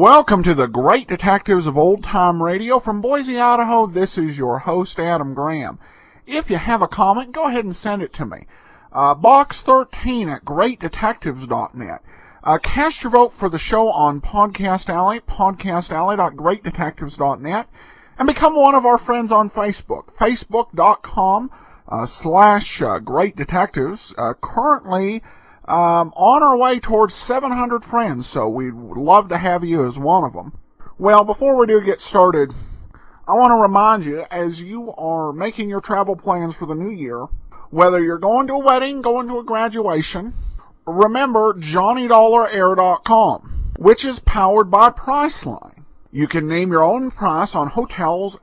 Welcome to the Great Detectives of Old Time Radio. From Boise, Idaho, this is your host, Adam Graham. If you have a comment, go ahead and send it to me. Box 13 at greatdetectives.net. Cast your vote for the show on Podcast Alley, podcastalley.greatdetectives.net, and become one of our friends on Facebook, facebook.com/Great Detectives. Currently on our way towards 700 friends, so we'd love to have you as one of them. Well, before we do get started, I want to remind you, as you are making your travel plans for the new year, whether you're going to a wedding, going to a graduation, remember JohnnyDollarAir.com, which is powered by Priceline. You can name your own price on hotels,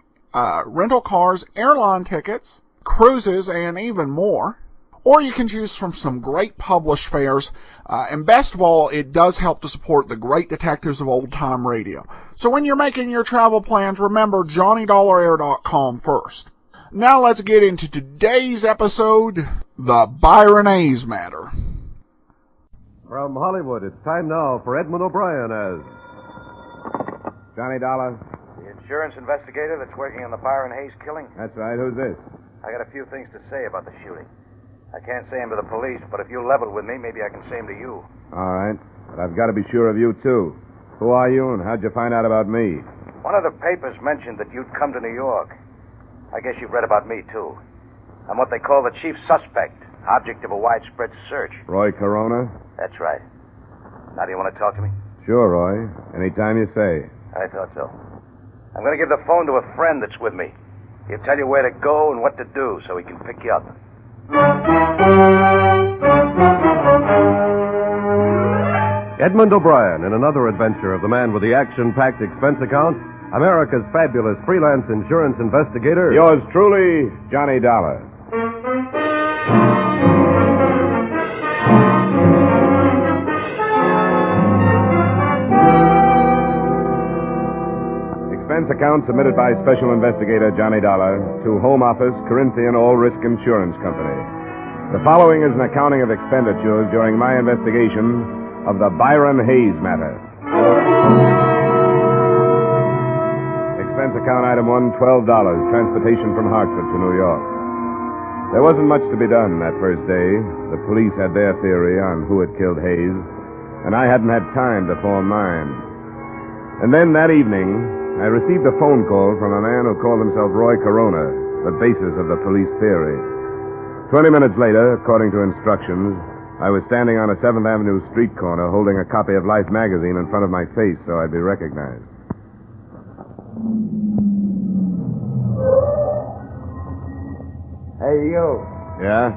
rental cars, airline tickets, cruises, and even more. Or you can choose from some great published fares, and best of all, it does help to support the Great Detectives of Old Time Radio. So when you're making your travel plans, remember JohnnyDollarAir.com first. Now let's get into today's episode, the Byron Hayes matter. From Hollywood, it's time now for Edmund O'Brien as Johnny Dollar. The insurance investigator that's working on the Byron Hayes killing? That's right. Who's this? I got a few things to say about the shooting. I can't say them to the police, but if you level with me, maybe I can say them to you. All right. But I've got to be sure of you, too. Who are you, and how'd you find out about me? One of the papers mentioned that you'd come to New York. I guess you've read about me, too. I'm what they call the chief suspect, object of a widespread search. Roy Corona? That's right. Now, do you want to talk to me? Sure, Roy. Anytime you say. I thought so. I'm going to give the phone to a friend that's with me. He'll tell you where to go and what to do so he can pick you up. Edmund O'Brien in another adventure of the man with the action-packed expense account, America's fabulous freelance insurance investigator. Yours truly, Johnny Dollar. Expense account submitted by Special Investigator Johnny Dollar to Home Office, Corinthian All Risk Insurance Company. The following is an accounting of expenditures during my investigation of the Byron Hayes matter. Expense account item 1, $12, transportation from Hartford to New York. There wasn't much to be done that first day. The police had their theory on who had killed Hayes, and I hadn't had time to form mine. And then that evening, I received a phone call from a man who called himself Roy Corona, the basis of the police theory. 20 minutes later, according to instructions, I was standing on a 7th Avenue street corner holding a copy of Life magazine in front of my face so I'd be recognized. Hey, you. Yeah?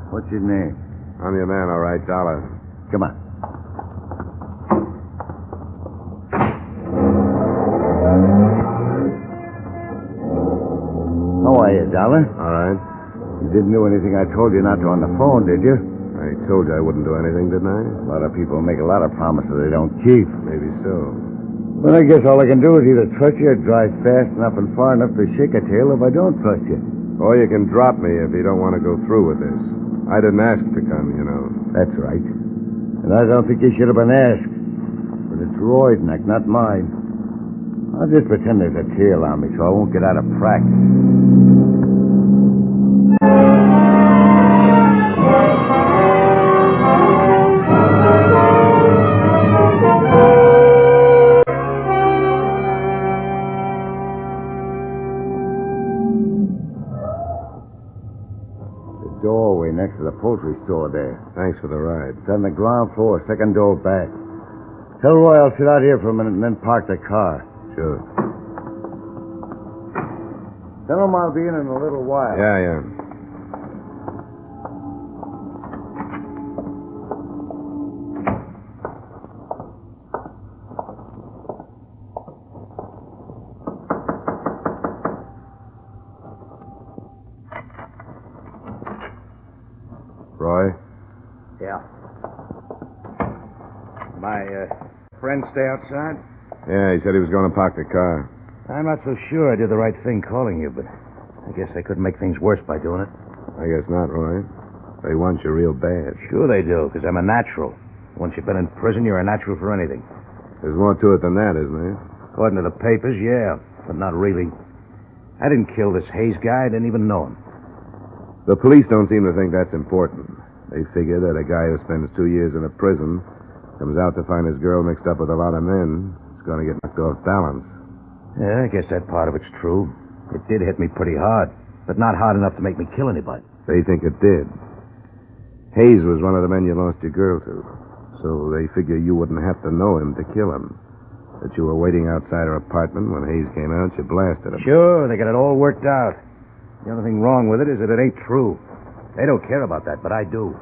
What's your name? I'm your man, all right, Dollar. Come on. How are you, Dollar? All right. You didn't do anything I told you not to on the phone, did you? I told you I wouldn't do anything, didn't I? A lot of people make a lot of promises they don't keep. Maybe so. Well, I guess all I can do is either trust you or drive fast enough and far enough to shake a tail if I don't trust you. Or you can drop me if you don't want to go through with this. I didn't ask to come, you know. That's right. And I don't think you should have been asked. But it's Roy's neck, not mine. I'll just pretend there's a tail on me so I won't get out of practice. The doorway next to the poultry store there. Thanks for the ride. It's on the ground floor, second door back. Tell Roy I'll sit out here for a minute and then park the car. Sure. Tell him I'll be in a little while. Yeah. Roy? Yeah. My friend stay outside? Yeah, he said he was going to park the car. I'm not so sure I did the right thing calling you, but I guess I couldn't make things worse by doing it. I guess not, Roy. They want you real bad. Sure they do, because I'm a natural. Once you've been in prison, you're a natural for anything. There's more to it than that, isn't there? According to the papers, yeah, but not really. I didn't kill this Hayes guy. I didn't even know him. The police don't seem to think that's important. They figure that a guy who spends 2 years in a prison comes out to find his girl mixed up with a lot of men. It's going to get knocked off balance. Yeah, I guess that part of it's true. It did hit me pretty hard, but not hard enough to make me kill anybody. They think it did. Hayes was one of the men you lost your girl to, so they figure you wouldn't have to know him to kill him. That you were waiting outside her apartment when Hayes came out, you blasted him. Sure, they got it all worked out. The only thing wrong with it is that it ain't true. They don't care about that, but I do.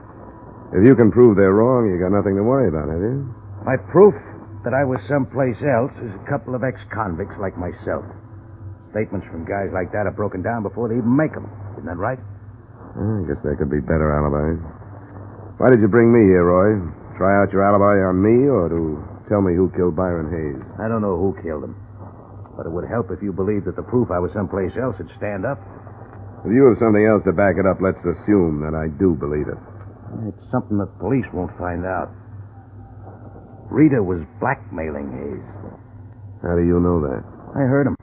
If you can prove they're wrong, you got nothing to worry about, have you? My proof that I was someplace else is a couple of ex-convicts like myself. Statements from guys like that are broken down before they even make them. Isn't that right? I guess there could be better alibis. Why did you bring me here, Roy? Try out your alibi on me, or to tell me who killed Byron Hayes? I don't know who killed him, but it would help if you believed that the proof I was someplace else would stand up. If you have something else to back it up, let's assume that I do believe it. It's something the police won't find out. Rita was blackmailing Hayes. How do you know that? I heard him.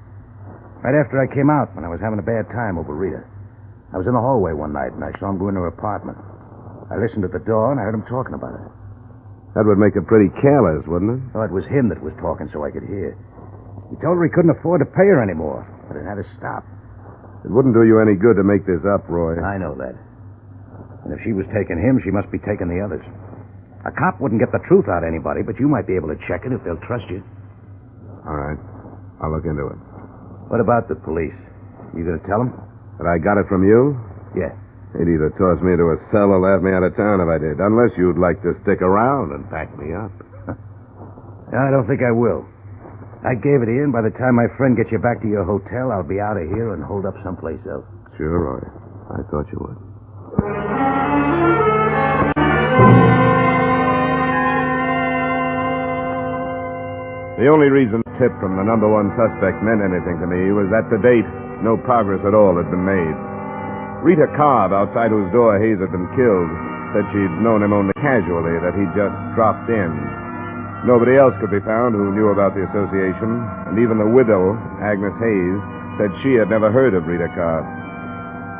Right after I came out, when I was having a bad time over Rita. I was in the hallway one night, and I saw him go into her apartment. I listened at the door, and I heard him talking about it. That would make it pretty careless, wouldn't it? Oh, it was him that was talking so I could hear. He told her he couldn't afford to pay her anymore, but it had to stop. It wouldn't do you any good to make this up, Roy. I know that. And if she was taking him, she must be taking the others. A cop wouldn't get the truth out of anybody, but you might be able to check it if they'll trust you. All right. I'll look into it. What about the police? You gonna tell them? But I got it from you? Yeah. They'd either toss me into a cell or laugh me out of town if I did. Unless you'd like to stick around and back me up. I don't think I will. I gave it to you, and by the time my friend gets you back to your hotel, I'll be out of here and holed up someplace else. Sure, Roy. I thought you would. The only reason the tip from the number one suspect meant anything to me was that to date, no progress at all had been made. Rita Cobb, outside whose door Hayes had been killed, said she'd known him only casually, that he'd just dropped in. Nobody else could be found who knew about the association, and even the widow, Agnes Hayes, said she had never heard of Rita Cobb.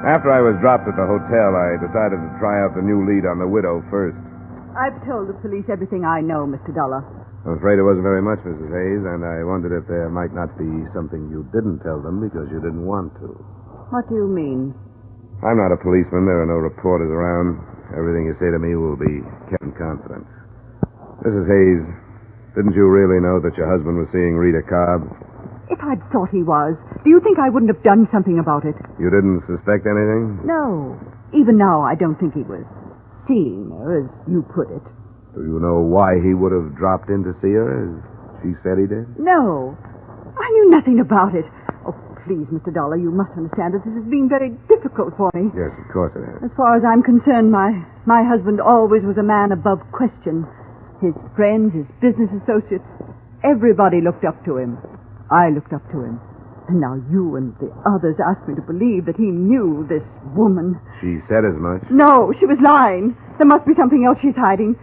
After I was dropped at the hotel, I decided to try out the new lead on the widow first. I've told the police everything I know, Mr. Dollar. I'm afraid it wasn't very much, Mrs. Hayes, and I wondered if there might not be something you didn't tell them because you didn't want to. What do you mean? I'm not a policeman. There are no reporters around. Everything you say to me will be kept in confidence. Mrs. Hayes, didn't you really know that your husband was seeing Rita Cobb? If I'd thought he was, do you think I wouldn't have done something about it? You didn't suspect anything? No. Even now, I don't think he was seeing her, as you put it. Do you know why he would have dropped in to see her, as she said he did? No. I knew nothing about it. Oh, please, Mr. Dollar, you must understand that this has been very difficult for me. Yes, of course it has. As far as I'm concerned, my husband always was a man above question. His friends, his business associates, everybody looked up to him. I looked up to him. And now you and the others ask me to believe that he knew this woman. She said as much? No, she was lying. There must be something else she's hiding.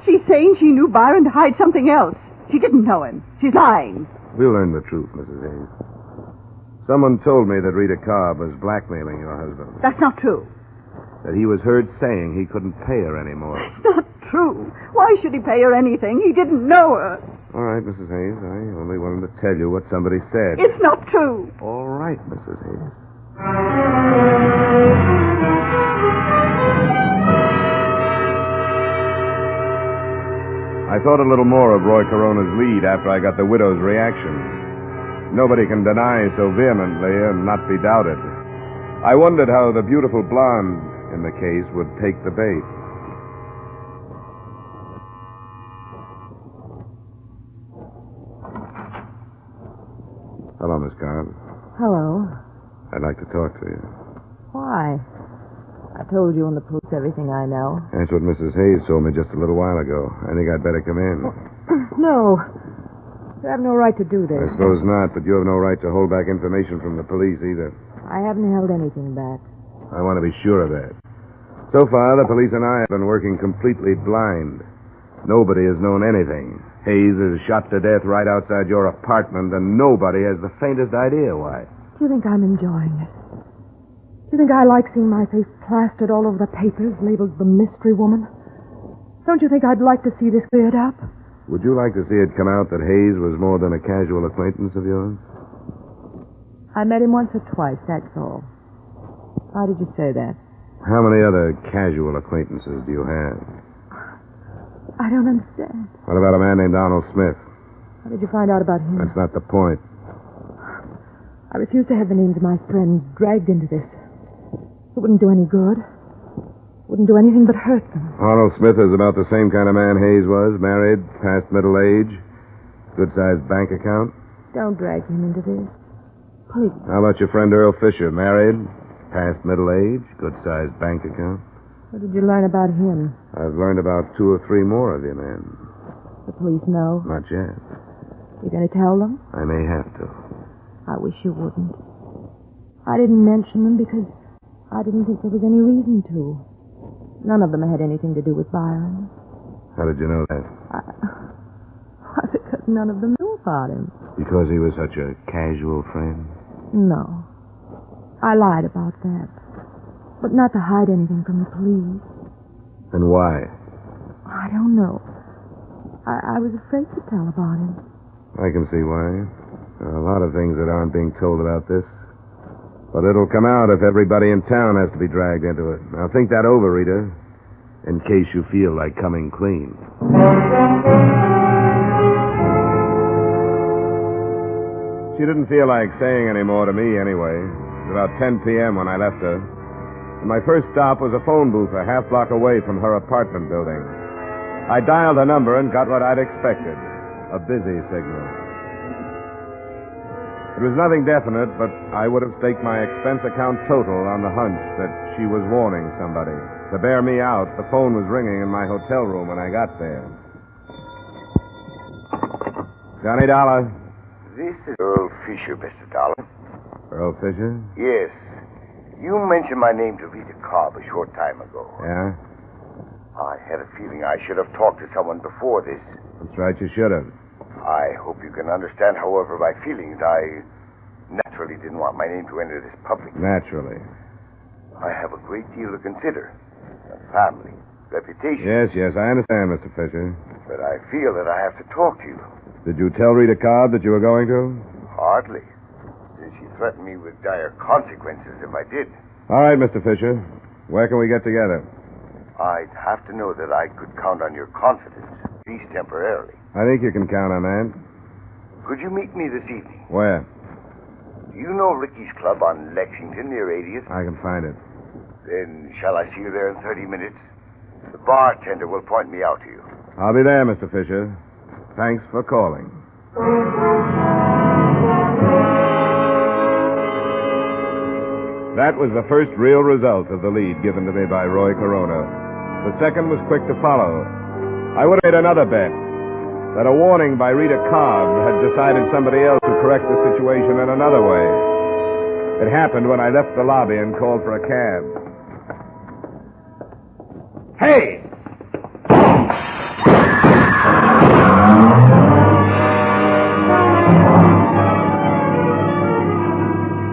She's saying she knew Byron to hide something else. She didn't know him. She's lying. We'll learn the truth, Mrs. Hayes. Someone told me that Rita Cobb was blackmailing your husband. That's not true. That he was heard saying he couldn't pay her anymore. It's not true. Why should he pay her anything? He didn't know her. All right, Mrs. Hayes. I only wanted to tell you what somebody said. It's not true. All right, Mrs. Hayes. I thought a little more of Roy Corona's lead after I got the widow's reaction. Nobody can deny so vehemently and not be doubted. I wondered how the beautiful blonde in the case would take the bait. Hello, Miss Cobb. Hello. I'd like to talk to you. Why? I told you and the police everything I know. That's what Mrs. Hayes told me just a little while ago. I think I'd better come in. No. You have no right to do this. I suppose not, but you have no right to hold back information from the police either. I haven't held anything back. I want to be sure of that. So far, the police and I have been working completely blind. Nobody has known anything. Hayes is shot to death right outside your apartment, and nobody has the faintest idea why. Do you think I'm enjoying it? Do you think I like seeing my face plastered all over the papers labeled the mystery woman? Don't you think I'd like to see this cleared up? Would you like to see it come out that Hayes was more than a casual acquaintance of yours? I met him once or twice, that's all. Why did you say that? How many other casual acquaintances do you have? I don't understand. What about a man named Arnold Smith? How did you find out about him? That's not the point. I refuse to have the names of my friends dragged into this. It wouldn't do any good. Wouldn't do anything but hurt them. Arnold Smith is about the same kind of man Hayes was. Married, past middle age, good-sized bank account. Don't drag him into this. Please. How about your friend Earl Fisher? Married, past middle age, good-sized bank account. What did you learn about him? I've learned about 2 or 3 more of you men. The police know? Not yet. You're going to tell them? I may have to. I wish you wouldn't. I didn't mention them because I didn't think there was any reason to. None of them had anything to do with Byron. How did you know that? Because none of them knew about him. Because he was such a casual friend? No. I lied about that. But not to hide anything from the police. And why? I don't know. I was afraid to tell about him. I can see why. There are a lot of things that aren't being told about this. But it'll come out if everybody in town has to be dragged into it. Now think that over, Rita, in case you feel like coming clean. She didn't feel like saying any more to me anyway. It was about 10 p.m. when I left her. And my first stop was a phone booth a half block away from her apartment building. I dialed a number and got what I'd expected, a busy signal. It was nothing definite, but I would have staked my expense account total on the hunch that she was warning somebody. To bear me out, the phone was ringing in my hotel room when I got there. Johnny Dollar. This is Earl Fisher, Mr. Dollar. Earl Fisher? Yes. You mentioned my name to Rita Cobb a short time ago. Yeah? I had a feeling I should have talked to someone before this. That's right, you should have. I hope you can understand, however, my feelings. I naturally didn't want my name to enter this public. Naturally. I have a great deal to consider. A family, reputation. Yes, I understand, Mr. Fisher. But I feel that I have to talk to you. Did you tell Rita Cobb that you were going to? Hardly. Since she threatened me with dire consequences if I did. All right, Mr. Fisher. Where can we get together? I'd have to know that I could count on your confidence, at least temporarily. I think you can count on that. Could you meet me this evening? Where? Do you know Ricky's Club on Lexington near 80th? I can find it. Then shall I see you there in 30 minutes? The bartender will point me out to you. I'll be there, Mr. Fisher. Thanks for calling. That was the first real result of the lead given to me by Roy Corona. The second was quick to follow. I would have made another bet that a warning by Rita Cobb had decided somebody else would correct the situation in another way. It happened when I left the lobby and called for a cab. Hey!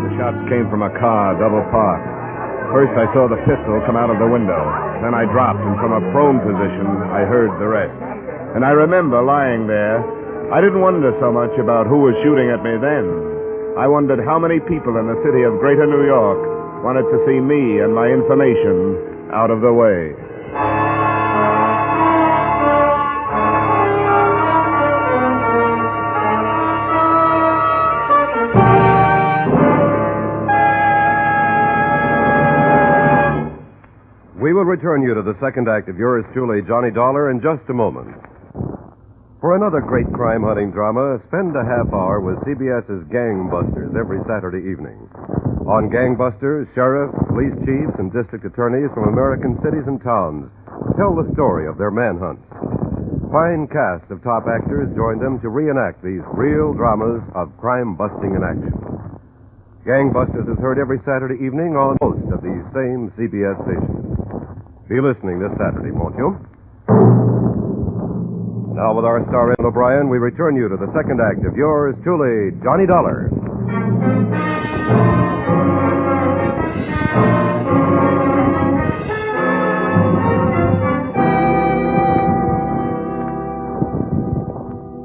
The shots came from a car, double parked. First I saw the pistol come out of the window. Then I dropped, and from a prone position, I heard the rest. And I remember lying there. I didn't wonder so much about who was shooting at me then. I wondered how many people in the city of Greater New York wanted to see me and my information out of the way. We will return you to the second act of yours truly, Johnny Dollar, in just a moment. For another great crime-hunting drama, spend a half hour with CBS's Gangbusters every Saturday evening. On Gangbusters, sheriffs, police chiefs, and district attorneys from American cities and towns tell the story of their manhunts. Fine cast of top actors join them to reenact these real dramas of crime-busting in action. Gangbusters is heard every Saturday evening on most of these same CBS stations. Be listening this Saturday, won't you? Now, with our star, Ed O'Brien, we return you to the second act of yours truly, Johnny Dollar.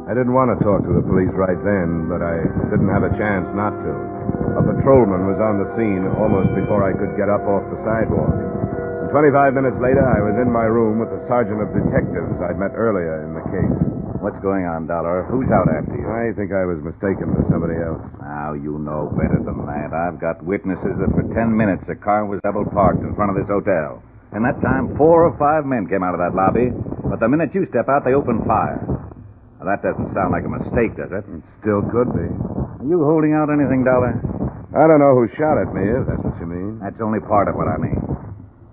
I didn't want to talk to the police right then, but I didn't have a chance not to. A patrolman was on the scene almost before I could get up off the sidewalk. And 25 minutes later, I was in my room with the sergeant of detectives I'd met earlier in the case. What's going on, Dollar? Who's out after you? I think I was mistaken for somebody else. Now, you know better than that. I've got witnesses that for 10 minutes a car was double parked in front of this hotel. And that time, 4 or 5 men came out of that lobby. But the minute you step out, they open fire. Now, that doesn't sound like a mistake, does it? It still could be. Are you holding out anything, Dollar? I don't know who shot at me, if that's what you mean. That's only part of what I mean.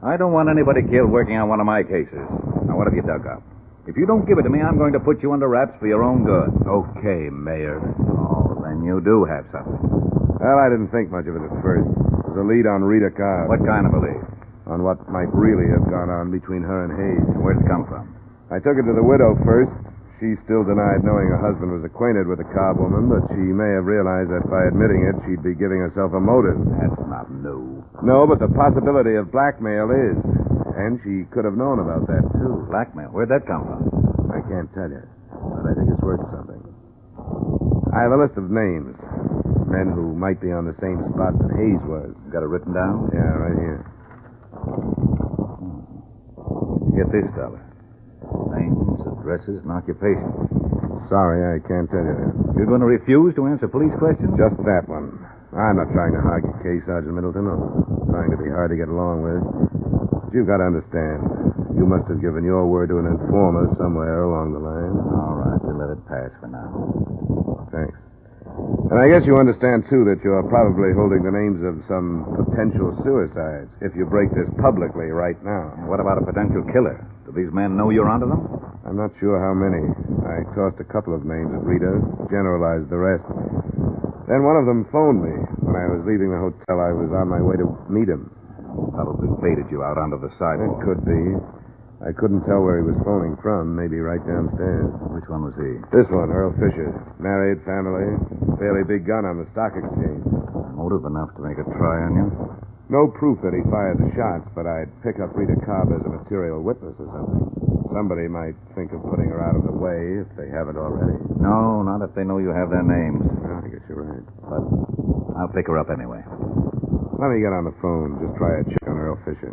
I don't want anybody killed working on one of my cases. Now, what have you dug up? If you don't give it to me, I'm going to put you under wraps for your own good. Okay, Mayor. Oh, then you do have something. Well, I didn't think much of it at first. It was a lead on Rita Cobb. What kind of a lead? On what might really have gone on between her and Hayes. Where'd it come from? I took it to the widow first. She still denied knowing her husband was acquainted with the Cobb woman, but she may have realized that by admitting it, she'd be giving herself a motive. That's not new. No, but the possibility of blackmail is. And she could have known about that, too. Blackmail? Where'd that come from? I can't tell you, but I think it's worth something. I have a list of names. Men who might be on the same spot that Hayes was. Got it written down? Yeah, right here. Get this, Dollar. Names, addresses, and occupation. Sorry, I can't tell you that. You're going to refuse to answer police questions? Just that one. I'm not trying to hog your case, Sergeant Middleton, or trying to be hard to get along with. But you've got to understand. You must have given your word to an informer somewhere along the line. All right, we'll let it pass for now. Thanks. And I guess you understand, too, that you're probably holding the names of some potential suicides if you break this publicly right now. What about a potential killer? Do these men know you're onto them? I'm not sure how many. I tossed a couple of names at Rita, generalized the rest. Then one of them phoned me. When I was leaving the hotel, I was on my way to meet him. Probably baited you out onto the sidewalk. It could be. I couldn't tell where he was phoning from. Maybe right downstairs. Which one was he? This one, Earl Fisher. Married, family. Fairly big gun on the stock exchange. Motive enough to make a try on you? No proof that he fired the shots, but I'd pick up Rita Cobb as a material witness or something. Somebody might think of putting her out of the way if they haven't already. No, not if they know you have their names. Well, I guess you're right. But I'll pick her up anyway. Let me get on the phone. Just try a check on Earl Fisher.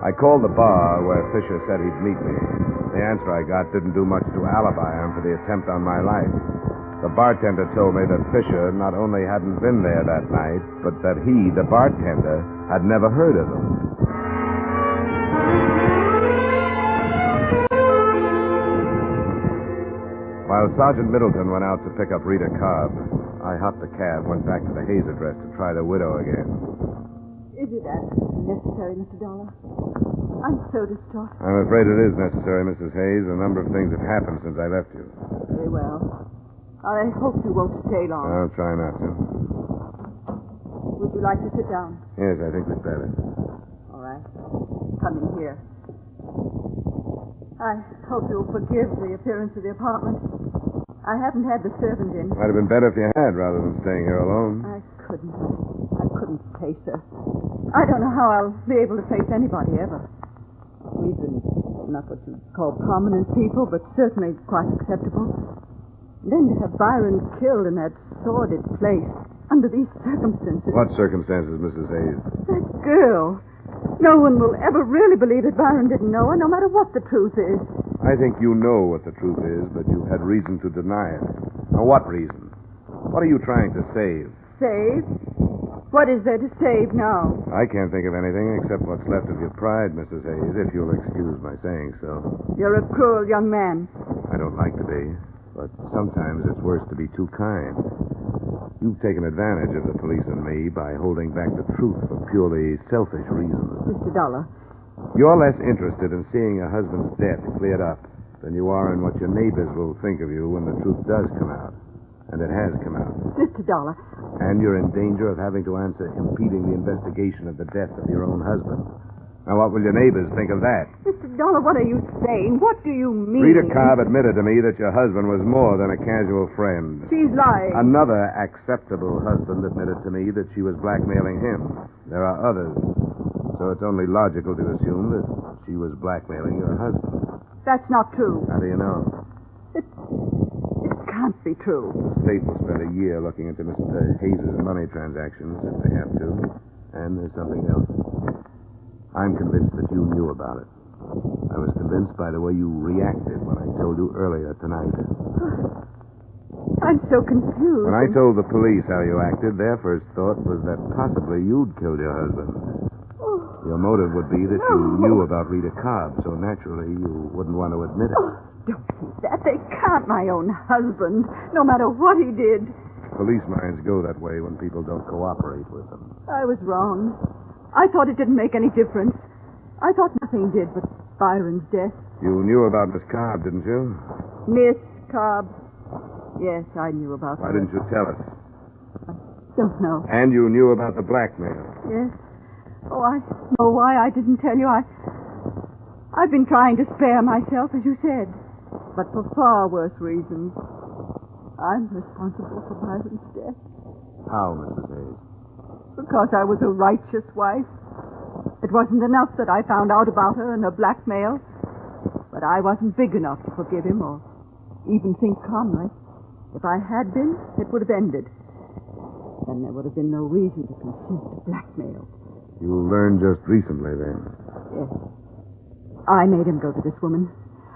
I called the bar where Fisher said he'd meet me. The answer I got didn't do much to alibi him for the attempt on my life. The bartender told me that Fisher not only hadn't been there that night, but that he, the bartender, had never heard of him. While Sergeant Middleton went out to pick up Rita Cobb, I hopped a cab, went back to the Hayes address to try the widow again. Is it absolutely necessary, Mr. Dollar? I'm so distraught. I'm afraid it is necessary, Mrs. Hayes. A number of things have happened since I left you. Very well. I hope you won't stay long. I'll try not to. Would you like to sit down? Yes, I think we'd better. All right. Come in here. I hope you'll forgive the appearance of the apartment. I haven't had the servant in. Might have been better if you had, rather than staying here alone. I couldn't. I couldn't face her. I don't know how I'll be able to face anybody ever. We've been not what you'd call prominent people, but certainly quite acceptable. And then to have Byron killed in that sordid place under these circumstances. What circumstances, Mrs. Hayes? That girl. No one will ever really believe that Byron didn't know her, no matter what the truth is. I think you know what the truth is, but you've had reason to deny it. Now, what reason? What are you trying to save? Save? What is there to save now? I can't think of anything except what's left of your pride, Mrs. Hayes, if you'll excuse my saying so. You're a cruel young man. I don't like to be, but sometimes it's worse to be too kind. You've taken advantage of the police and me by holding back the truth for purely selfish reasons. Mr. Dollar. You're less interested in seeing your husband's death cleared up than you are in what your neighbors will think of you when the truth does come out. And it has come out. Mr. Dollar. And you're in danger of having to answer impeding the investigation of the death of your own husband. Now, what will your neighbors think of that? Mr. Dollar, what are you saying? What do you mean? Rita Cobb admitted to me that your husband was more than a casual friend. She's lying. Another acceptable husband admitted to me that she was blackmailing him. There are others. So it's only logical to assume that she was blackmailing your husband. That's not true. How do you know? It can't be true. The state will spend a year looking into Mr. Hayes' money transactions if they have to. And there's something else. I'm convinced that you knew about it. I was convinced by the way you reacted when I told you earlier tonight. I'm so confused. When I told the police how you acted, their first thought was that possibly you'd killed your husband. Your motive would be that you knew about Rita Cobb, so naturally you wouldn't want to admit it. Don't think that. They can't, my own husband, no matter what he did. Police minds go that way when people don't cooperate with them. I was wrong. I thought it didn't make any difference. I thought nothing did but Byron's death. You knew about Miss Cobb, didn't you? Miss Cobb. Yes, I knew about Why her. didn't you tell us? Don't know. And you knew about the blackmail. Yes. Oh, I know why I didn't tell you. I've been trying to spare myself, as you said, but for far worse reasons. I'm responsible for Byron's death. How, Mrs. Hayes? Because I was a righteous wife. It wasn't enough that I found out about her and her blackmail, but I wasn't big enough to forgive him or even think calmly. If I had been, it would have ended. Then there would have been no reason to consent to blackmail. You learned just recently, then. Yes. I made him go to this woman.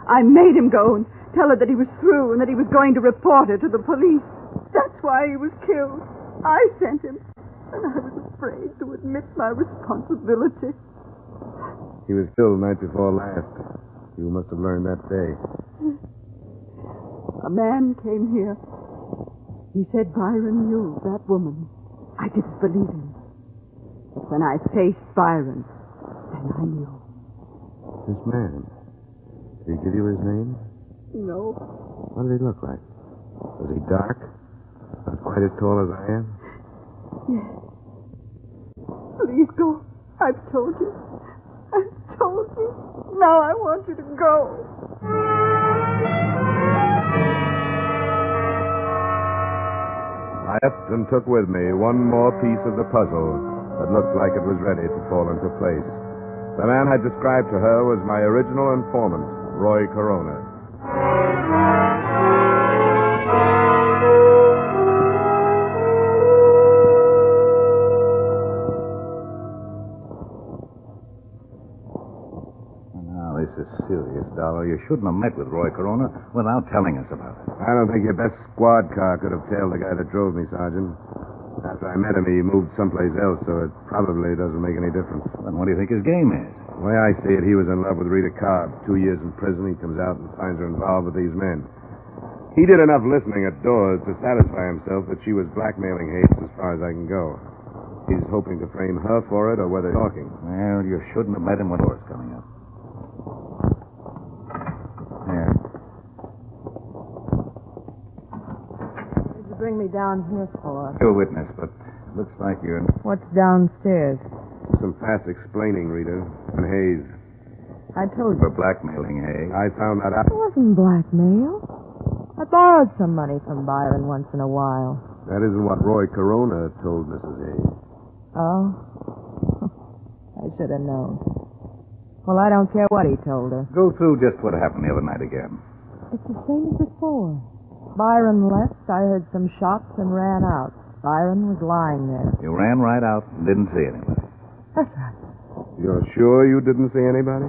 I made him go and tell her that he was through and that he was going to report her to the police. That's why he was killed. I sent him. And I was afraid to admit my responsibility. He was killed the night before last. You must have learned that day. A man came here. He said Byron knew that woman. I didn't believe him. But when I faced Byron, then I knew. This man, did he give you his name? No. What did he look like? Was he dark? Not quite as tall as I am? Yes. Please go. I've told you. I've told you. Now I want you to go. I left and took with me one more piece of the puzzle that looked like it was ready to fall into place. The man I described to her was my original informant, Roy Corona. This is serious, Dollar. You shouldn't have met with Roy Corona without telling us about it. I don't think your best squad car could have tailed the guy that drove me, Sergeant. After I met him, he moved someplace else, so it probably doesn't make any difference. Then what do you think his game is? The way I see it, he was in love with Rita Cobb. 2 years in prison, he comes out and finds her involved with these men. He did enough listening at doors to satisfy himself that she was blackmailing Hayes as far as I can go. He's hoping to frame her for it or whether talking. Well, you shouldn't have met him when doors coming up. There. What did you bring me down here for? You're a witness, but looks like you're... What's downstairs? Some fast explaining, Rita. And Hayes. I told For you. blackmailing, hey? I found that out. It wasn't blackmail. I borrowed some money from Byron once in a while. That isn't what Roy Corona told Mrs. Hayes. Oh? I should have known. Well, I don't care what he told her. Go through just what happened the other night again. It's the same as before. Byron left, I heard some shots and ran out. Byron was lying there. You ran right out and didn't see anybody. That's right. You're sure you didn't see anybody?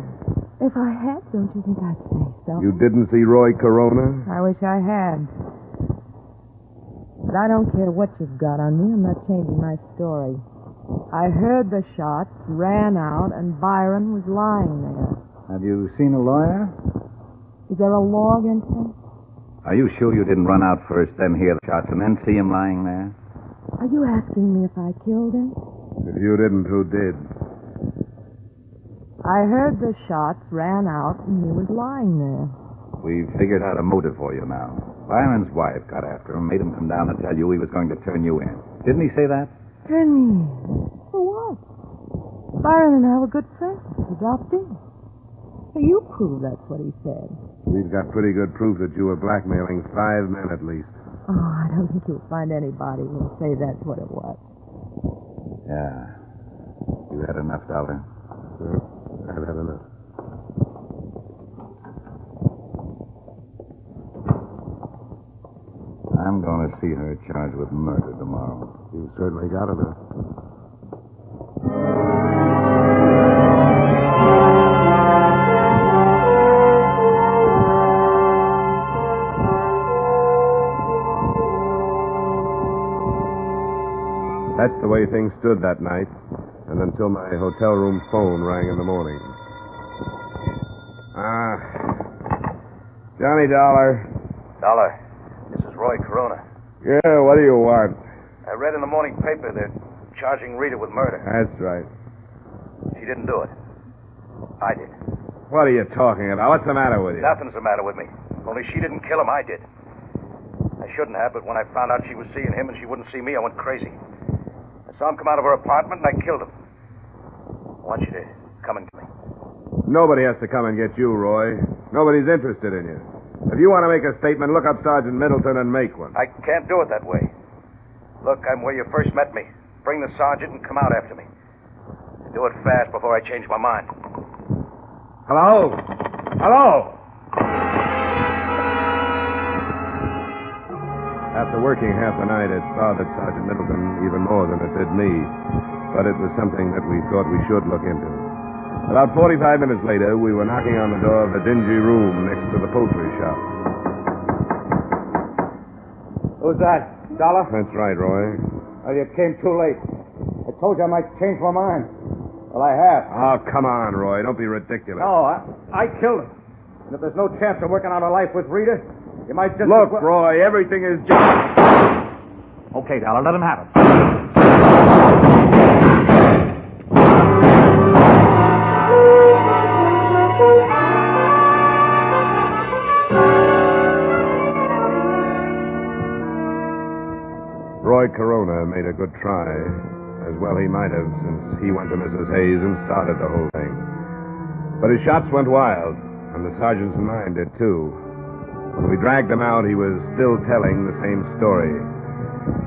If I had, don't you think I'd say so? You didn't see Roy Corona? I wish I had. But I don't care what you've got on me. I'm not changing my story. I heard the shots, ran out, and Byron was lying there. Have you seen a lawyer? Is there a law against him? Are you sure you didn't run out first, then hear the shots, and then see him lying there? Are you asking me if I killed him? If you didn't, who did? I heard the shots, ran out, and he was lying there. We've figured out a motive for you now. Byron's wife got after him, made him come down to tell you he was going to turn you in. Didn't he say that? Turn me in? For what? Byron and I were good friends. He dropped in. So you prove that's what he said. We've got pretty good proof that you were blackmailing 5 men at least. Oh, I don't think you'll find anybody who'll say that's what it was. Yeah. You had enough, Dollar? I've had enough. I'm going to see her charged with murder tomorrow. You've certainly got enough. That's the way things stood that night, and until my hotel room phone rang in the morning. Johnny Dollar. Dollar, this is Roy Corona. Yeah, what do you want? I read in the morning paper they're charging Rita with murder. That's right. She didn't do it. I did. What are you talking about? What's the matter with you? Nothing's the matter with me. Only she didn't kill him, I did. I shouldn't have, but when I found out she was seeing him and she wouldn't see me, I went crazy. I saw him come out of her apartment and I killed him. I want you to come and get me. Nobody has to come and get you, Roy. Nobody's interested in you. If you want to make a statement, look up Sergeant Middleton and make one. I can't do it that way. Look, I'm where you first met me. Bring the sergeant and come out after me. Do it fast before I change my mind. Hello? Hello? After working half the night, it bothered Sergeant Middleton even more than it did me. But it was something that we thought we should look into. About 45 minutes later, we were knocking on the door of a dingy room next to the poultry shop. Who's that? Dollar? That's right, Roy. Well, you came too late. I told you I might change my mind. Well, I have. Oh, come on, Roy. Don't be ridiculous. No, I killed him. And if there's no chance of working out a life with Rita, you might just... Look, Roy, everything is just... Okay, Dollar, let him have it. Roy Corona made a good try. As well he might have, since he went to Mrs. Hayes and started the whole thing. But his shots went wild, and the sergeant's mind did too. When we dragged him out, he was still telling the same story.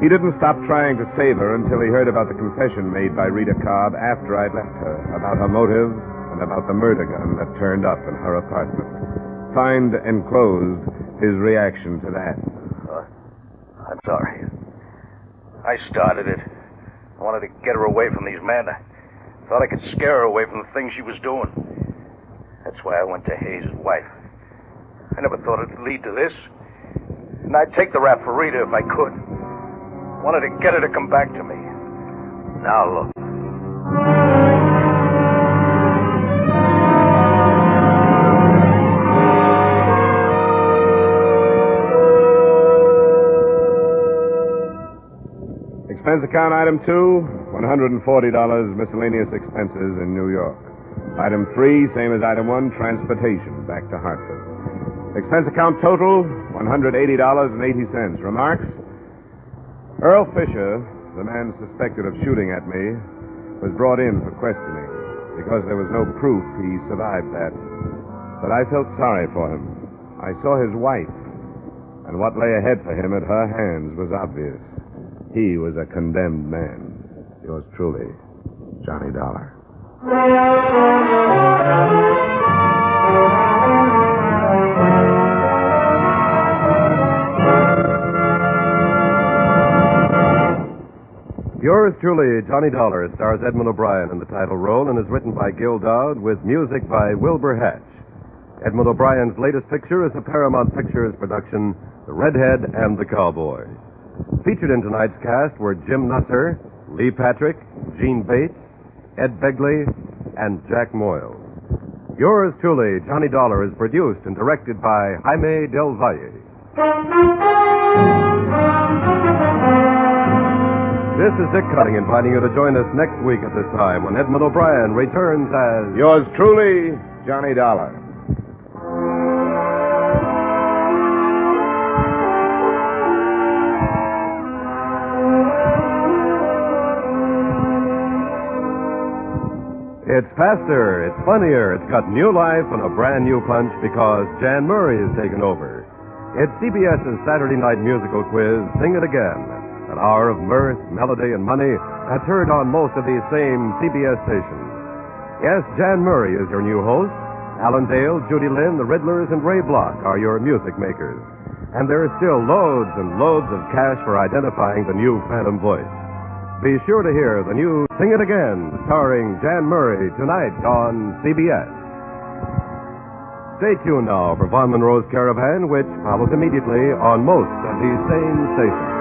He didn't stop trying to save her until he heard about the confession made by Rita Cobb after I'd left her, about her motive and about the murder gun that turned up in her apartment. Find enclosed his reaction to that. I'm sorry. I started it. I wanted to get her away from these men. I thought I could scare her away from the things she was doing. That's why I went to Hayes' wife. I never thought it'd lead to this. And I'd take the rap for Rita if I could. I wanted to get her to come back to me. Now look. Expense account item 2, $140 miscellaneous expenses in New York. Item 3, same as item 1, transportation back to Hartford. Expense account total, $180.80. Remarks? Earl Fisher, the man suspected of shooting at me, was brought in for questioning. Because there was no proof, he survived that. But I felt sorry for him. I saw his wife, and what lay ahead for him at her hands was obvious. He was a condemned man. Yours truly, Johnny Dollar. Yours truly, Johnny Dollar, stars Edmund O'Brien in the title role and is written by Gil Dowd with music by Wilbur Hatch. Edmund O'Brien's latest picture is a Paramount Pictures production, The Redhead and the Cowboy. Featured in tonight's cast were Jim Nusser, Lee Patrick, Gene Bates, Ed Begley, and Jack Moyles. Yours truly, Johnny Dollar, is produced and directed by Jaime Del Valle. This is Dick Cutting inviting you to join us next week at this time when Edmund O'Brien returns as... Yours truly, Johnny Dollar. It's faster, it's funnier, it's got new life and a brand new punch because Jan Murray has taken over. It's CBS's Saturday night musical quiz, Sing It Again. An hour of mirth, melody, and money that's heard on most of these same CBS stations. Yes, Jan Murray is your new host. Alan Dale, Judy Lynn, the Riddlers, and Ray Block are your music makers. And there are still loads and loads of cash for identifying the new Phantom voice. Be sure to hear the new Sing It Again, starring Jan Murray, tonight on CBS. Stay tuned now for Von Monroe's Caravan, which follows immediately on most of these same stations.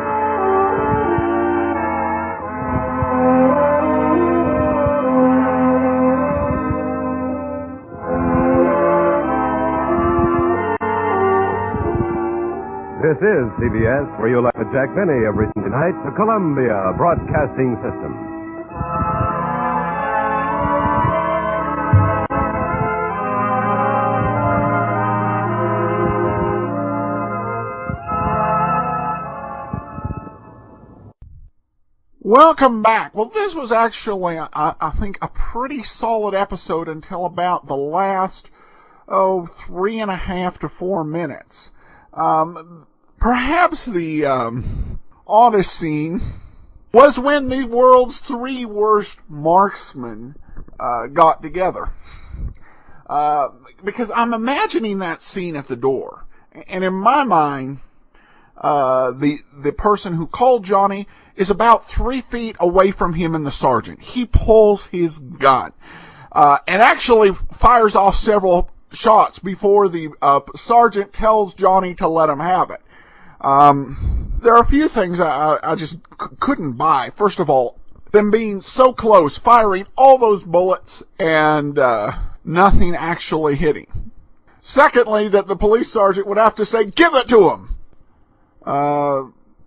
This is CBS, where you'll have Jack Benny every Sunday night, the Columbia Broadcasting System. Welcome back. Well, this was actually, I think, a pretty solid episode until about the last, 3.5 to 4 minutes. Perhaps the oddest scene was when the world's 3 worst marksmen got together. Because I'm imagining that scene at the door. And in my mind, the person who called Johnny is about 3 feet away from him and the sergeant. He pulls his gun and actually fires off several shots before the sergeant tells Johnny to let him have it. There are a few things I just couldn't buy. First of all, them being so close, firing all those bullets and nothing actually hitting. Secondly, that the police sergeant would have to say, "Give it to him."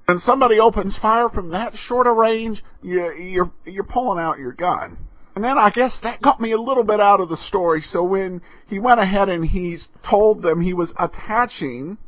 When somebody opens fire from that short a range, you're pulling out your gun. And then I guess that got me a little bit out of the story. So when he went ahead and he's told them he was attaching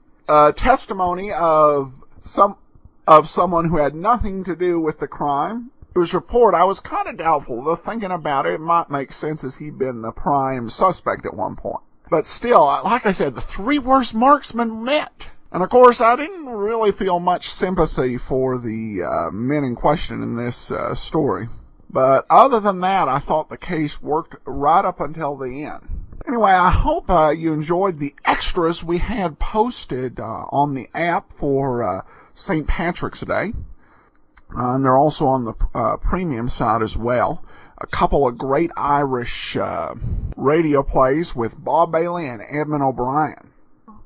testimony of someone who had nothing to do with the crime to his report, I was kind of doubtful. Though thinking about it, it might make sense as he'd been the prime suspect at one point. But still, like I said, the 3 worst marksmen met. And of course, I didn't really feel much sympathy for the men in question in this story. But other than that, I thought the case worked right up until the end. Anyway, I hope you enjoyed the extras we had posted on the app for St. Patrick's Day. And they're also on the premium side as well. A couple of great Irish radio plays with Bob Bailey and Edmund O'Brien.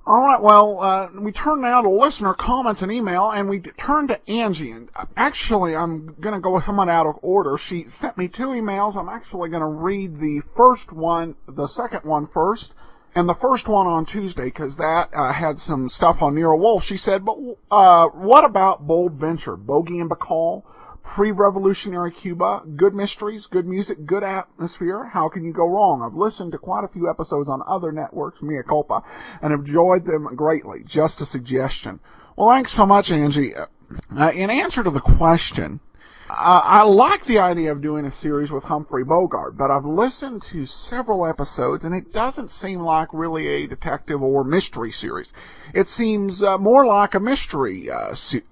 All right, well, we turn now to listener comments and email, and we turn to Angie. And actually, I'm going to go somewhat out of order. She sent me 2 emails. I'm actually going to read the second one first, and the first one on Tuesday, because that had some stuff on Nero Wolfe. She said, but what about Bold Venture, Bogey and Bacall, pre-revolutionary Cuba, good mysteries, good music, good atmosphere? How can you go wrong? I've listened to quite a few episodes on other networks, mea culpa, and enjoyed them greatly. Just a suggestion. Well, thanks so much, Angie. In answer to the question, I like the idea of doing a series with Humphrey Bogart, but I've listened to several episodes, and it doesn't seem like really a detective or mystery series. It seems more like a mystery,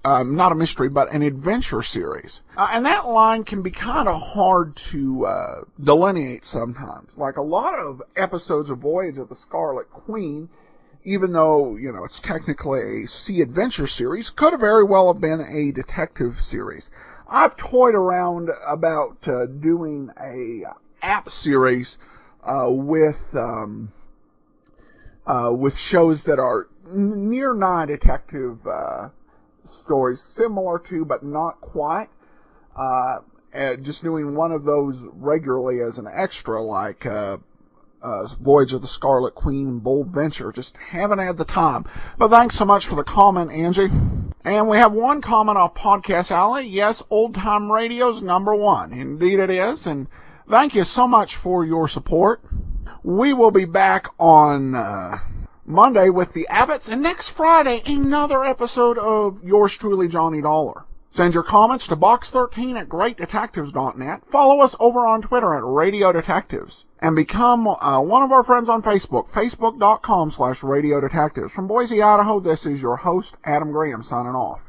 not a mystery, but an adventure series. And that line can be kind of hard to delineate sometimes. Like a lot of episodes of Voyage of the Scarlet Queen, even though, it's technically a sea adventure series, could have very well have been a detective series. I've toyed around about doing a app series with shows that are near nigh detective stories, similar to but not quite. Just doing one of those regularly as an extra, like Voyage of the Scarlet Queen and Bold Venture. Just haven't had the time. But thanks so much for the comment, Angie. And we have one comment off Podcast Alley. Yes, Old Time Radio's #1. Indeed it is. And thank you so much for your support. We will be back on Monday with the Abbotts. And next Friday, another episode of yours truly, Johnny Dollar. Send your comments to box13@greatdetectives.net. Follow us over on Twitter at Radio Detectives. And become one of our friends on Facebook, facebook.com/Radio Detectives. From Boise, Idaho, this is your host, Adam Graham, signing off.